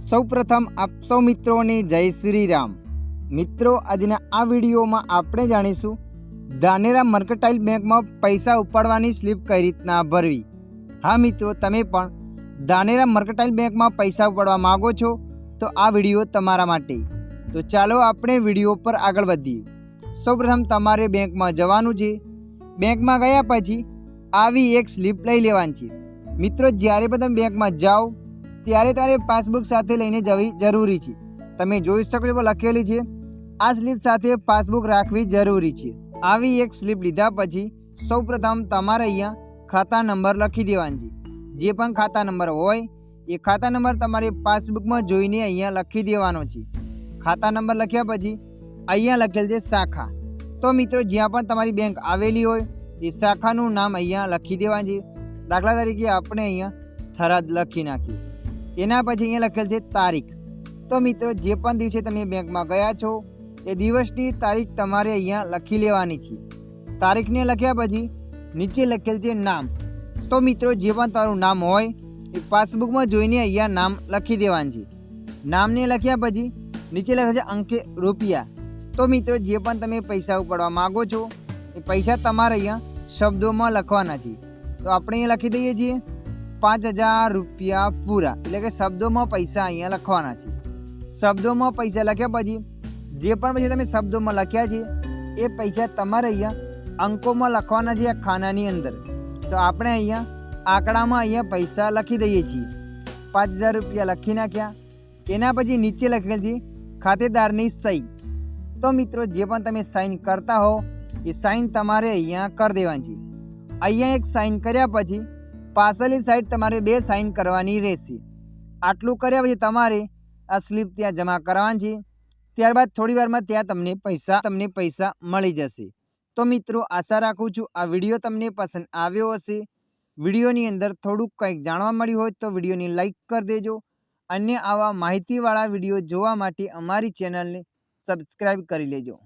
સૌપ્રથમ આપ સૌ મિત્રોને જય શ્રી રામ। મિત્રો, આજના આ વિડીયોમાં આપણે જાણીશું ધાનેરા મર્કન્ટાઇલ બેંકમાં પૈસા ઉપાડવાની સ્લીપ કઈ રીતના ભરવી। હા મિત્રો, તમે પણ ધાનેરા મર્કન્ટાઇલ બેંકમાં પૈસા ઉપાડવા માંગો છો તો આ વિડીયો તમારા માટે। તો ચાલો આપણે વિડીયો પર આગળ વધીએ। સૌપ્રથમ તમારે બેંકમાં જવાનું છે। બેંકમાં ગયા પછી આવી એક સ્લીપ લઈ લેવાની છે। મિત્રો, જ્યારે પણ તમે બેંકમાં જાઓ ત્યારે તારે પાસબુક સાથે લઈને જવી જરૂરી છે। તમે જોઈ શકો છો લખેલી છે, આ સ્લીપ સાથે પાસબુક રાખવી જરૂરી છે। આવી એક સ્લીપ લીધા પછી સૌપ્રથમ તમારે અહીંયા ખાતા નંબર લખી દેવાનો છે। જે પણ ખાતા નંબર હોય એ ખાતા નંબર તમારે પાસબુકમાં જોઈને અહીંયા લખી દેવાનો છે। ખાતા નંબર લખ્યા પછી અહીંયા લખેલ છે શાખા। તો મિત્રો, જ્યાં પણ તમારી બેંક આવેલી હોય એ શાખાનું નામ અહીંયા લખી દેવાનું છે। દાખલા તરીકે આપણે અહીંયા થરાદ લખી નાખ્યું। એના પછી અહીંયા લખેલ છે તારીખ। તો મિત્રો, જે પણ દિવસે તમે બેંકમાં ગયા છો એ દિવસની તારીખ તમારે અહીંયા લખી લેવાની છે। તારીખને લખ્યા પછી નીચે લખેલ છે નામ। તો મિત્રો, જે પણ તારું નામ હોય એ પાસબુકમાં જોઈને અહીંયા નામ લખી દેવાનું છે। નામને લખ્યા પછી નીચે લખે છે અંકે રૂપિયા। તો મિત્રો, જે પણ તમે પૈસા ઉપાડવા માગો છો એ પૈસા તમારે અહીંયા શબ્દોમાં લખવાના છે। તો આપણે અહીંયા લખી દઈએ છીએ 5000 રૂપિયા પૂરા, એટલે કે શબ્દોમાં પૈસા અહીંયા લખવાના છે। શબ્દોમાં પૈસા લખ્યા પછી જે પણ પૈસા તમે શબ્દોમાં લખ્યા છે એ પૈસા તમારે અહીંયા અંકોમાં લખવાના છે આ ખાનાની અંદર। તો આપણે અહીંયા આંકડામાં અહીંયા પૈસા લખી દઈએ છીએ। 5000 રૂપિયા લખી નાખ્યા। એના પછી નીચે લખેલ છે ખાતેદારની સહી। તો મિત્રો, જે પણ તમે સાઇન કરતા હો એ સાઇન તમારે અહીંયા કરી દેવાની છે। અહીંયા એક સાઇન કર્યા પછી પાછળની સાઈડ તમારે 2 સાઇન કરવાની રહેશે। આટલું કર્યા પછી તમારે આ સ્લીપ ત્યાં જમા કરવાની છે। ત્યારબાદ થોડી વારમાં ત્યાં તમને પૈસા મળી જશે। તો મિત્રો, આશા રાખું છું આ વિડીયો તમને પસંદ આવ્યો હશે। વિડીયોની અંદર થોડુંક કંઈક જાણવા મળ્યું હોય તો વિડીયોની લાઈક કરી દેજો। અન્ય આવા માહિતીવાળા વિડીયો જોવા માટે અમારી ચેનલને સબસ્ક્રાઈબ કરી લેજો।